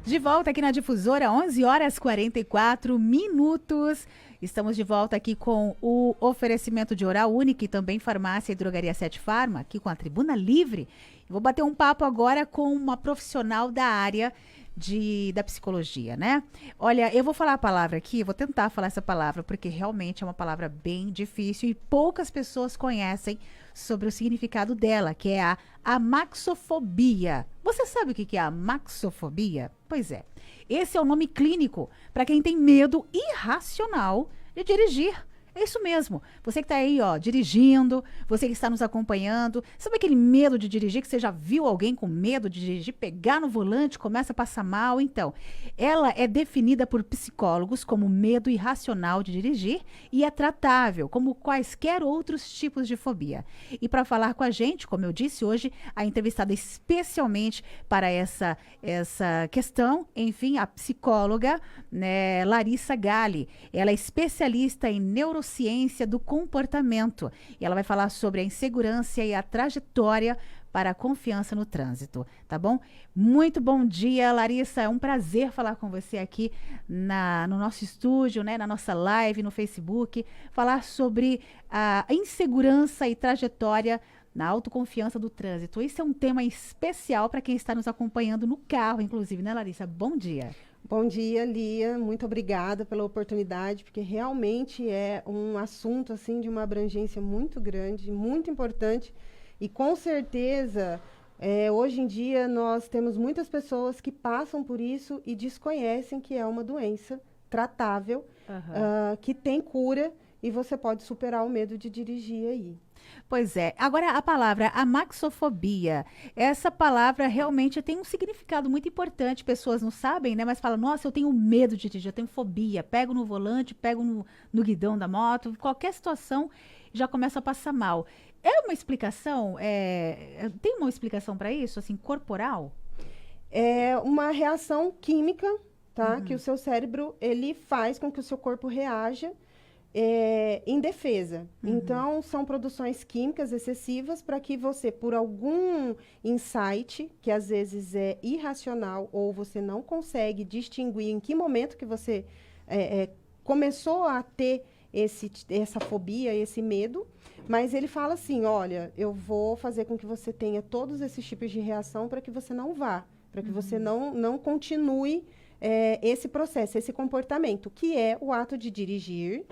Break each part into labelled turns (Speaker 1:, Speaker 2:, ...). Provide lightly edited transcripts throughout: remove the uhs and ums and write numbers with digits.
Speaker 1: De volta aqui na Difusora, 11 horas 44 minutos. Estamos de volta aqui com o oferecimento de Oral Unique e também Farmácia e Drogaria Sete Farma, aqui com a Tribuna Livre. Eu vou bater um papo agora com uma profissional da área da psicologia, né? Olha, eu vou falar a palavra aqui, vou tentar falar essa palavra, porque realmente é uma palavra bem difícil e poucas pessoas conhecem sobre o significado dela, que é a amaxofobia. Você sabe o que é a amaxofobia? Pois é, esse é o nome clínico para quem tem medo irracional de dirigir. É isso mesmo. Você que está aí, ó, dirigindo, você que está nos acompanhando, sabe aquele medo de dirigir, que você já viu alguém com medo de dirigir, pegar no volante, começa a passar mal? Então, ela é definida por psicólogos como medo irracional de dirigir e é tratável como quaisquer outros tipos de fobia. E para falar com a gente, como eu disse hoje, a entrevistada especialmente para essa questão, enfim, a psicóloga, né, Larissa Galli. Ela é especialista em neurociência do comportamento. E ela vai falar sobre a insegurança e a trajetória para a confiança no trânsito, tá bom? Muito bom dia, Larissa. É um prazer falar com você aqui no nosso estúdio, né, na nossa live no Facebook, falar sobre a insegurança e trajetória na autoconfiança do trânsito. Isso é um tema especial para quem está nos acompanhando no carro, inclusive, né, Larissa? Bom dia.
Speaker 2: Bom dia, Lia. Muito obrigada pela oportunidade, porque realmente é um assunto assim de uma abrangência muito grande, muito importante. E com certeza, hoje em dia, nós temos muitas pessoas que passam por isso e desconhecem que é uma doença tratável, que tem cura e você pode superar o medo de dirigir aí.
Speaker 1: Pois é. Agora, a palavra amaxofobia, essa palavra realmente tem um significado muito importante. Pessoas não sabem, né? Mas falam, nossa, eu tenho medo de dirigir, eu tenho fobia. Pego no volante, pego no guidão da moto, qualquer situação já começa a passar mal. É uma explicação? Tem uma explicação para isso, assim, corporal?
Speaker 2: É uma reação química, tá? Que o seu cérebro, ele faz com que o seu corpo reaja em defesa. Então, são produções químicas excessivas para que você, por algum insight, que às vezes é irracional, ou você não consegue distinguir em que momento que você começou a ter essa fobia, esse medo, mas ele fala assim, olha, eu vou fazer com que você tenha todos esses tipos de reação para que você não vá, para que você não continue esse processo, esse comportamento, que é o ato de dirigir,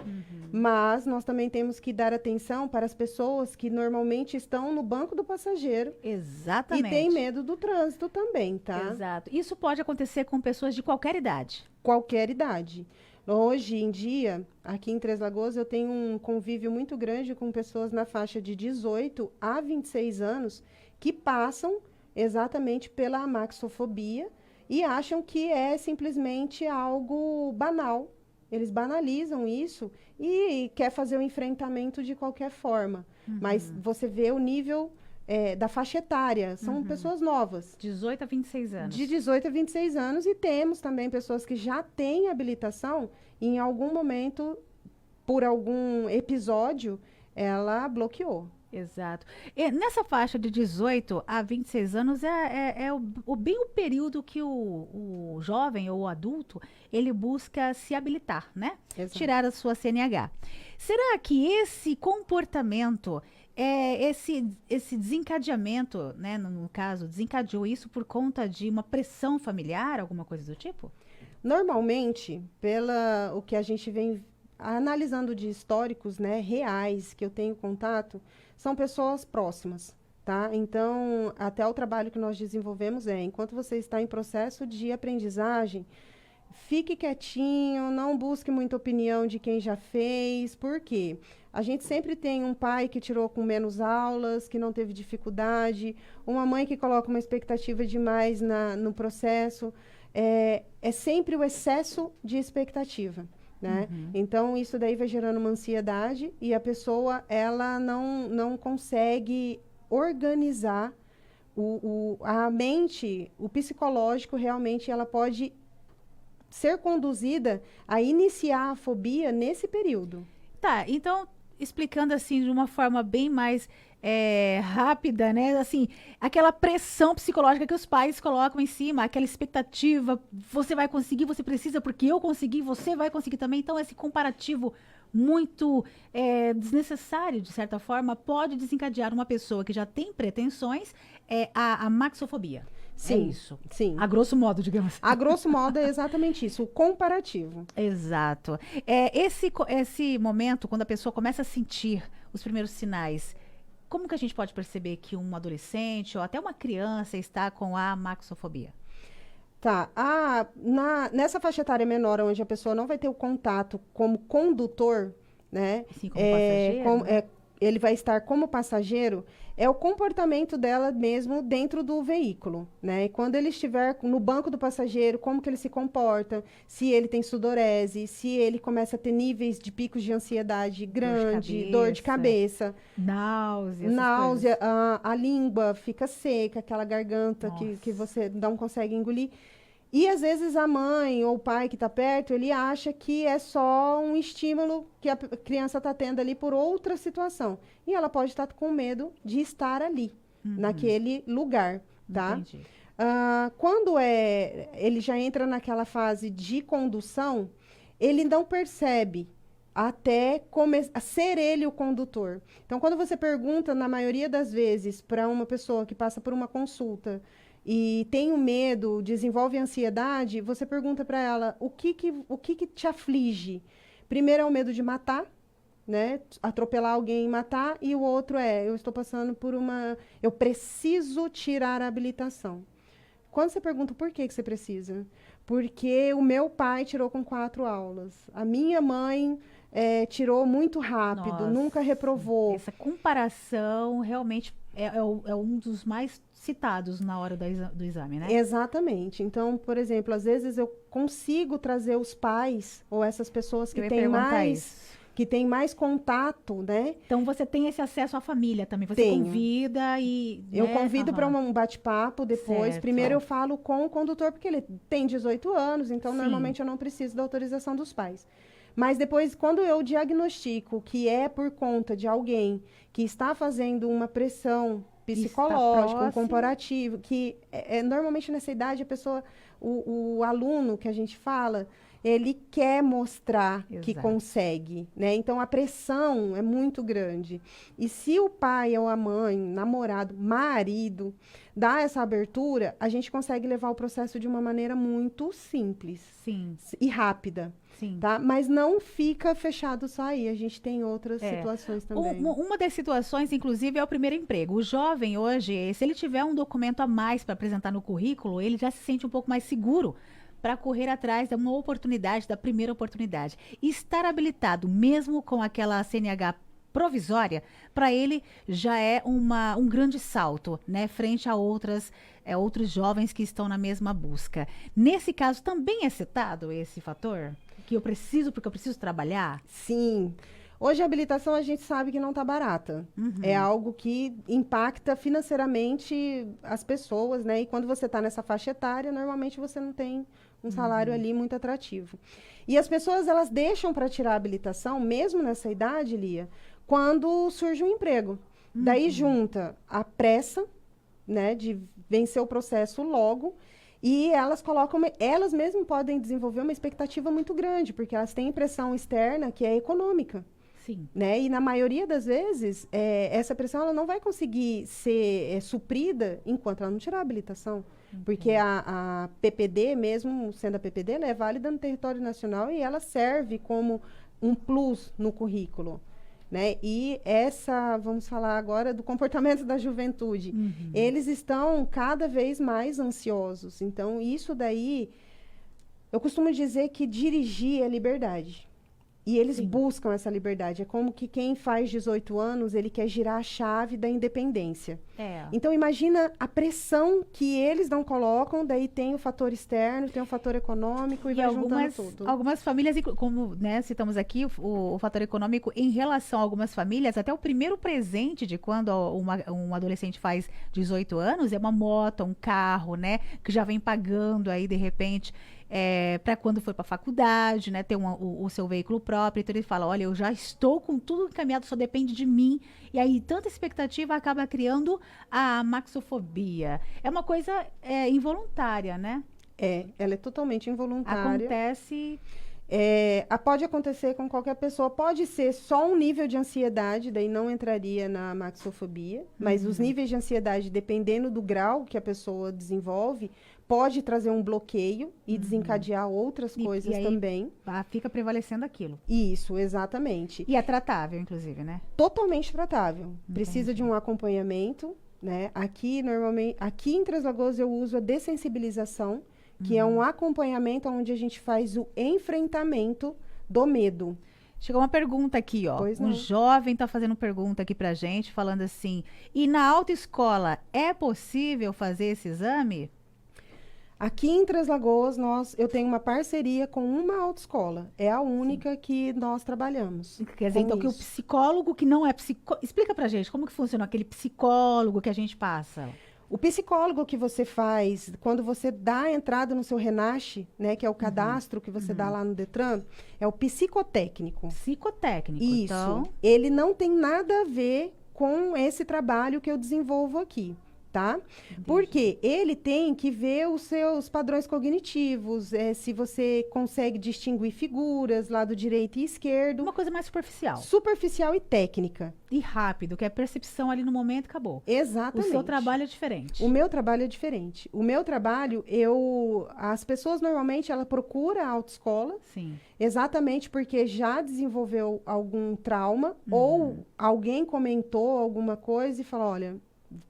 Speaker 2: mas nós também temos que dar atenção para as pessoas que normalmente estão no banco do passageiro.
Speaker 1: Exatamente.
Speaker 2: E têm medo do trânsito também, tá?
Speaker 1: Exato. Isso pode acontecer com pessoas de qualquer idade.
Speaker 2: Qualquer idade. Hoje em dia, aqui em Três Lagoas, eu tenho um convívio muito grande com pessoas na faixa de 18 a 26 anos que passam exatamente pela amaxofobia, e acham que é simplesmente algo banal. Eles banalizam isso e quer fazer o enfrentamento de qualquer forma. Mas você vê o nível da faixa etária. São pessoas novas.
Speaker 1: 18 a 26 anos.
Speaker 2: De 18 a 26 anos. E temos também pessoas que já têm habilitação e em algum momento, por algum episódio, ela bloqueou.
Speaker 1: Exato. E nessa faixa de 18 a 26 anos bem o período que o jovem ou o adulto, ele busca se habilitar, né?
Speaker 2: Exato.
Speaker 1: Tirar a sua CNH. Será que esse comportamento, esse desencadeamento, né, no caso, desencadeou isso por conta de uma pressão familiar, alguma coisa do tipo?
Speaker 2: Normalmente, o que a gente vem analisando de históricos, né, reais, que eu tenho contato, são pessoas próximas, tá? Então, até o trabalho que nós desenvolvemos enquanto você está em processo de aprendizagem, fique quietinho, não busque muita opinião de quem já fez, por quê? A gente sempre tem um pai que tirou com menos aulas, que não teve dificuldade, uma mãe que coloca uma expectativa demais no processo, é sempre o excesso de expectativa. Né? Então, isso daí vai gerando uma ansiedade e a pessoa, ela não consegue organizar a mente, o psicológico, realmente, ela pode ser conduzida a iniciar a fobia nesse período.
Speaker 1: Tá, então, explicando assim de uma forma bem mais rápida, né? Assim, aquela pressão psicológica que os pais colocam em cima, aquela expectativa, você vai conseguir, você precisa, porque eu consegui, você vai conseguir também. Então, esse comparativo muito desnecessário, de certa forma, pode desencadear uma pessoa que já tem pretensões, a maxofobia. É
Speaker 2: Sim,
Speaker 1: isso.
Speaker 2: sim.
Speaker 1: A grosso modo, digamos.
Speaker 2: A grosso modo é exatamente isso, o comparativo.
Speaker 1: Exato. Esse momento, quando a pessoa começa a sentir os primeiros sinais, como que a gente pode perceber que um adolescente ou até uma criança está com a maxofobia?
Speaker 2: Tá, nessa faixa etária menor, onde a pessoa não vai ter o contato como condutor, né?
Speaker 1: Assim como passageiro, né?
Speaker 2: Ele vai estar como passageiro, é o comportamento dela mesmo dentro do veículo, né? E quando ele estiver no banco do passageiro, como que ele se comporta, se ele tem sudorese, se ele começa a ter níveis de picos de ansiedade grande, dor de cabeça,
Speaker 1: náusea,
Speaker 2: a língua fica seca, aquela garganta que você não consegue engolir. E às vezes a mãe ou o pai que está perto, ele acha que é só um estímulo que a criança está tendo ali por outra situação. E ela pode estar com medo de estar ali, naquele lugar, tá?
Speaker 1: Entendi.
Speaker 2: Quando ele já entra naquela fase de condução, ele não percebe até ser ele o condutor. Então, quando você pergunta, na maioria das vezes, para uma pessoa que passa por uma consulta e tem o medo, desenvolve ansiedade, você pergunta para ela o que te aflige. Primeiro é o medo de matar, né? Atropelar alguém e matar, e o outro eu estou passando por eu preciso tirar a habilitação. Quando você pergunta por que você precisa? Porque o meu pai tirou com 4 aulas. A minha mãe tirou muito rápido, nunca reprovou.
Speaker 1: Essa comparação realmente é um dos mais citados na hora do exame, né?
Speaker 2: Exatamente. Então, por exemplo, às vezes eu consigo trazer os pais ou essas pessoas que têm mais contato, né?
Speaker 1: Então, você tem esse acesso à família também. Você convida e...
Speaker 2: Eu convido para um bate-papo depois.
Speaker 1: Certo.
Speaker 2: Primeiro eu falo com o condutor, porque ele tem 18 anos, então
Speaker 1: Sim.
Speaker 2: Normalmente eu não preciso da autorização dos pais. Mas depois, quando eu diagnostico que é por conta de alguém que está fazendo uma pressão psicológica, um comparativo, que normalmente nessa idade a pessoa, o aluno que a gente fala, ele quer mostrar que consegue, né? Então a pressão é muito grande. E se o pai ou a mãe, namorado, marido, dá essa abertura, a gente consegue levar o processo de uma maneira muito simples.
Speaker 1: Sim.
Speaker 2: E rápida.
Speaker 1: Sim.
Speaker 2: Tá? Mas não fica fechado só aí, a gente tem outras situações também.
Speaker 1: Uma das situações, inclusive, é o primeiro emprego. O jovem hoje, se ele tiver um documento a mais para apresentar no currículo, ele já se sente um pouco mais seguro para correr atrás de uma oportunidade, da primeira oportunidade. E estar habilitado, mesmo com aquela CNH provisória, para ele já é um grande salto, né, frente a outros jovens que estão na mesma busca. Nesse caso, também é citado esse fator? Que eu preciso, porque eu preciso trabalhar?
Speaker 2: Sim. Hoje a habilitação a gente sabe que não está barata. É algo que impacta financeiramente as pessoas, né? E quando você está nessa faixa etária, normalmente você não tem um salário ali muito atrativo. E as pessoas, elas deixam para tirar a habilitação, mesmo nessa idade, Lia, quando surge um emprego. Daí junta a pressa, né, de vencer o processo logo. E elas mesmas podem desenvolver uma expectativa muito grande, porque elas têm pressão externa que é econômica.
Speaker 1: Sim.
Speaker 2: Né? E na maioria das vezes, essa pressão ela não vai conseguir ser suprida enquanto ela não tirar a habilitação. Porque a PPD, mesmo sendo a PPD, ela é válida no território nacional e ela serve como um plus no currículo. Né? E vamos falar agora do comportamento da juventude. Eles estão cada vez mais ansiosos. Então, isso daí, eu costumo dizer que dirigir é liberdade. E eles buscam essa liberdade. É como que quem faz 18 anos, ele quer girar a chave da independência. Então, imagina a pressão que eles não colocam, daí tem o fator externo, tem o fator econômico e vai juntando tudo.
Speaker 1: Algumas famílias, como citamos aqui, o fator econômico, em relação a algumas famílias, até o primeiro presente de quando um adolescente faz 18 anos é uma moto, um carro, né? Que já vem pagando aí, de repente, para quando for para a faculdade, né? Ter o seu veículo próprio. própria, então ele fala, olha, eu já estou com tudo encaminhado, só depende de mim. E aí, tanta expectativa acaba criando a maxofobia. É uma coisa involuntária, né?
Speaker 2: Ela é totalmente involuntária.
Speaker 1: Acontece...
Speaker 2: Pode acontecer com qualquer pessoa, pode ser só um nível de ansiedade, daí não entraria na maxofobia, mas os níveis de ansiedade, dependendo do grau que a pessoa desenvolve, pode trazer um bloqueio e desencadear outras coisas
Speaker 1: aí,
Speaker 2: também.
Speaker 1: Fica prevalecendo aquilo.
Speaker 2: Isso, exatamente.
Speaker 1: E é tratável, inclusive, né?
Speaker 2: Totalmente tratável. Precisa de um acompanhamento, né? Aqui em Três Lagoas eu uso a dessensibilização, que é um acompanhamento onde a gente faz o enfrentamento do medo.
Speaker 1: Chegou uma pergunta aqui, ó.
Speaker 2: Pois não.
Speaker 1: Um jovem tá fazendo pergunta aqui pra gente, falando assim, e na autoescola é possível fazer esse exame?
Speaker 2: Aqui em Três Lagoas, eu tenho uma parceria com uma autoescola. É a única que nós trabalhamos.
Speaker 1: Quer dizer, então, que o psicólogo que não é psicólogo... Explica pra gente, como que funciona aquele psicólogo que a gente passa?
Speaker 2: O psicólogo que você faz, quando você dá a entrada no seu Renasce, né, que é o cadastro que você dá lá no Detran, é o psicotécnico.
Speaker 1: Psicotécnico,
Speaker 2: Isso.
Speaker 1: então...
Speaker 2: Ele não tem nada a ver com esse trabalho que eu desenvolvo aqui, tá?
Speaker 1: Entendi.
Speaker 2: Porque ele tem que ver os seus padrões cognitivos, se você consegue distinguir figuras, lado direito e esquerdo.
Speaker 1: Uma coisa mais superficial.
Speaker 2: Superficial e técnica.
Speaker 1: E rápido, que é percepção ali no momento e acabou.
Speaker 2: Exatamente.
Speaker 1: O seu trabalho é diferente.
Speaker 2: O meu trabalho é diferente. O meu trabalho, as pessoas normalmente, ela procura a autoescola,
Speaker 1: Sim.
Speaker 2: exatamente porque já desenvolveu algum trauma, ou alguém comentou alguma coisa e falou, olha,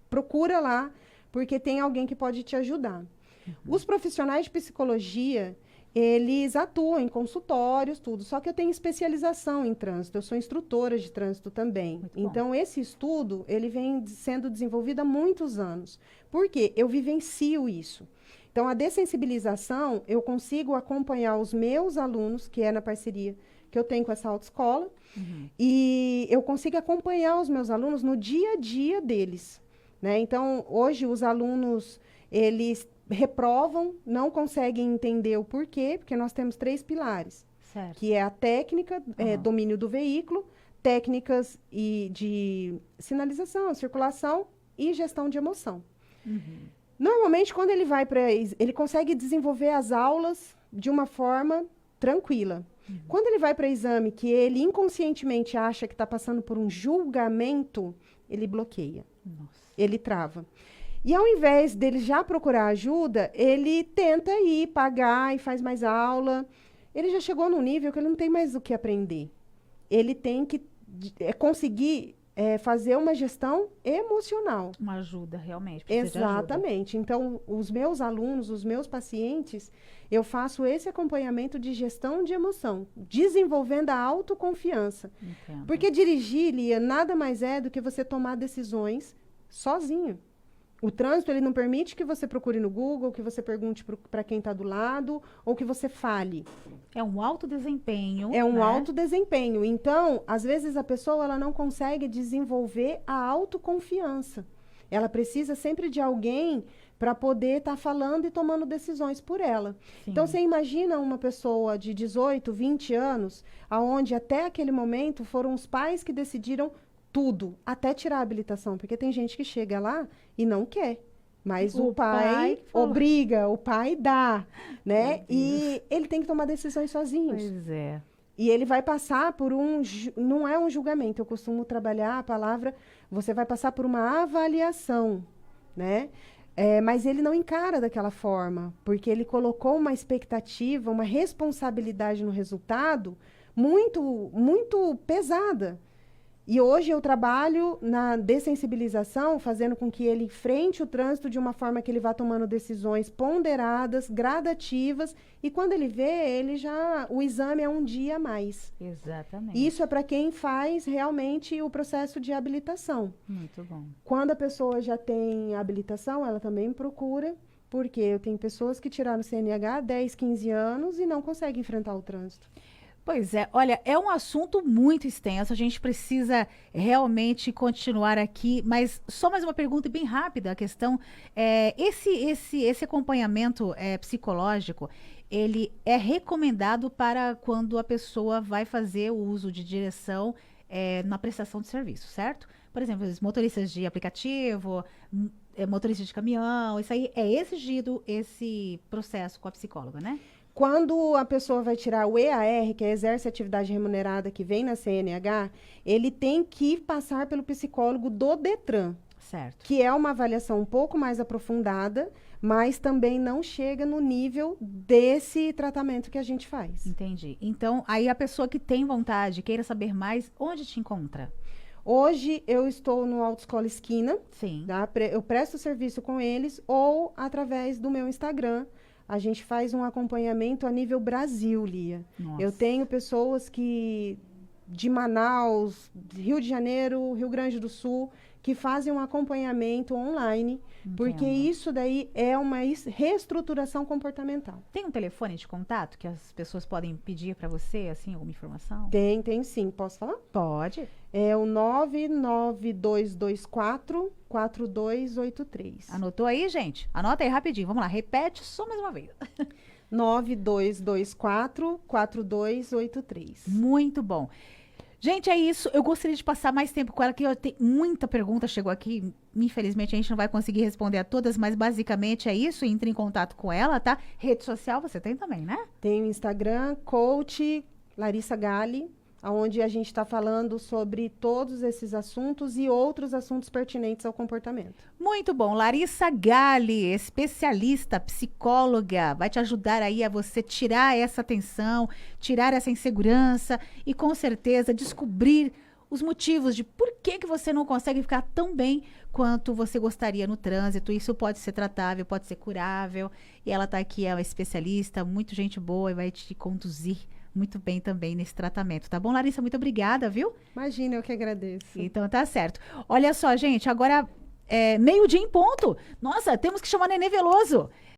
Speaker 2: procura lá, porque tem alguém que pode te ajudar. Os profissionais de psicologia, eles atuam em consultórios, tudo. Só que eu tenho especialização em trânsito. Eu sou instrutora de trânsito também. Então, esse estudo, ele vem sendo desenvolvido há muitos anos. Por quê? Eu vivencio isso. Então, a dessensibilização, eu consigo acompanhar os meus alunos, que é na parceria que eu tenho com essa autoescola, e eu consigo acompanhar os meus alunos no dia a dia deles. Né? Então, hoje, os alunos, eles reprovam, não conseguem entender o porquê, porque nós temos 3 pilares,
Speaker 1: Certo.
Speaker 2: que é a técnica, domínio do veículo, técnicas de sinalização, circulação e gestão de emoção. Normalmente, quando ele consegue desenvolver as aulas de uma forma tranquila. Quando ele vai para exame, que ele inconscientemente acha que está passando por um julgamento, ele bloqueia.
Speaker 1: Nossa.
Speaker 2: Ele trava. E ao invés dele já procurar ajuda, ele tenta ir, pagar e faz mais aula. Ele já chegou num nível que ele não tem mais o que aprender. Ele tem que conseguir fazer uma gestão emocional.
Speaker 1: Uma ajuda, realmente. Precisa de ajuda.
Speaker 2: Exatamente. Então, os meus alunos, os meus pacientes, eu faço esse acompanhamento de gestão de emoção, desenvolvendo a autoconfiança.
Speaker 1: Entendo.
Speaker 2: Porque dirigir, Lia, nada mais é do que você tomar decisões sozinho. O trânsito, ele não permite que você procure no Google, que você pergunte para quem está do lado, ou que você fale.
Speaker 1: É um alto desempenho.
Speaker 2: É um
Speaker 1: né?
Speaker 2: alto desempenho. Então, às vezes, a pessoa ela não consegue desenvolver a autoconfiança. Ela precisa sempre de alguém para poder estar falando e tomando decisões por ela.
Speaker 1: Sim.
Speaker 2: Então, você imagina uma pessoa de 18, 20 anos, aonde até aquele momento foram os pais que decidiram tudo, até tirar a habilitação, porque tem gente que chega lá e não quer, mas o pai obriga, o pai dá, né? E ele tem que tomar decisões sozinhos.
Speaker 1: Pois é.
Speaker 2: E ele vai passar por não é um julgamento, eu costumo trabalhar a palavra, você vai passar por uma avaliação, né? Mas ele não encara daquela forma, porque ele colocou uma expectativa, uma responsabilidade no resultado muito, muito pesada. E hoje eu trabalho na dessensibilização, fazendo com que ele enfrente o trânsito de uma forma que ele vá tomando decisões ponderadas, gradativas, e quando ele vê, o exame é um dia a mais.
Speaker 1: Exatamente.
Speaker 2: Isso é para quem faz realmente o processo de habilitação.
Speaker 1: Muito bom.
Speaker 2: Quando a pessoa já tem habilitação, ela também procura, porque eu tenho pessoas que tiraram CNH há 10, 15 anos e não conseguem enfrentar o trânsito.
Speaker 1: Pois é, olha, é um assunto muito extenso, a gente precisa realmente continuar aqui, mas só mais uma pergunta bem rápida, a questão esse acompanhamento psicológico, ele é recomendado para quando a pessoa vai fazer o uso de direção na prestação de serviço, certo? Por exemplo, os motoristas de aplicativo, motoristas de caminhão, isso aí é exigido esse processo com a psicóloga, né?
Speaker 2: Quando a pessoa vai tirar o EAR, que é Exerce Atividade Remunerada, que vem na CNH, ele tem que passar pelo psicólogo do Detran,
Speaker 1: Certo.
Speaker 2: que é uma avaliação um pouco mais aprofundada, mas também não chega no nível desse tratamento que a gente faz.
Speaker 1: Entendi. Então, aí a pessoa que tem vontade, queira saber mais, onde te encontra?
Speaker 2: Hoje eu estou no Autoescola Esquina,
Speaker 1: Sim.
Speaker 2: tá? Eu presto serviço com eles ou através do meu Instagram. A gente faz um acompanhamento a nível Brasil, Lia.
Speaker 1: Nossa.
Speaker 2: Eu tenho pessoas que de Manaus, Rio de Janeiro, Rio Grande do Sul, que fazem um acompanhamento online, porque
Speaker 1: Entendo.
Speaker 2: isso daí é uma reestruturação comportamental.
Speaker 1: Tem um telefone de contato que as pessoas podem pedir para você, assim, alguma informação?
Speaker 2: Tem sim. Posso falar?
Speaker 1: Pode.
Speaker 2: É o 99224-4283.
Speaker 1: Anotou aí, gente? Anota aí rapidinho. Vamos lá, repete só mais uma vez.
Speaker 2: 9224-4283.
Speaker 1: Muito bom. Gente, é isso. Eu gostaria de passar mais tempo com ela, que eu tenho muita pergunta chegou aqui. Infelizmente, a gente não vai conseguir responder a todas, mas basicamente é isso. Entre em contato com ela, tá? Rede social você tem também, né?
Speaker 2: Tem o Instagram, coach Larissa Gali, onde a gente está falando sobre todos esses assuntos e outros assuntos pertinentes ao comportamento.
Speaker 1: Muito bom. Larissa Gali, especialista, psicóloga, vai te ajudar aí a você tirar essa tensão, tirar essa insegurança e com certeza descobrir os motivos de por que você não consegue ficar tão bem quanto você gostaria no trânsito. Isso pode ser tratável, pode ser curável. E ela tá aqui, é uma especialista, muito gente boa e vai te conduzir muito bem também nesse tratamento, tá bom, Larissa? Muito obrigada, viu?
Speaker 2: Imagina, eu que agradeço.
Speaker 1: Então tá certo. Olha só, gente, agora meio-dia em ponto. Nossa, temos que chamar Nenê Veloso.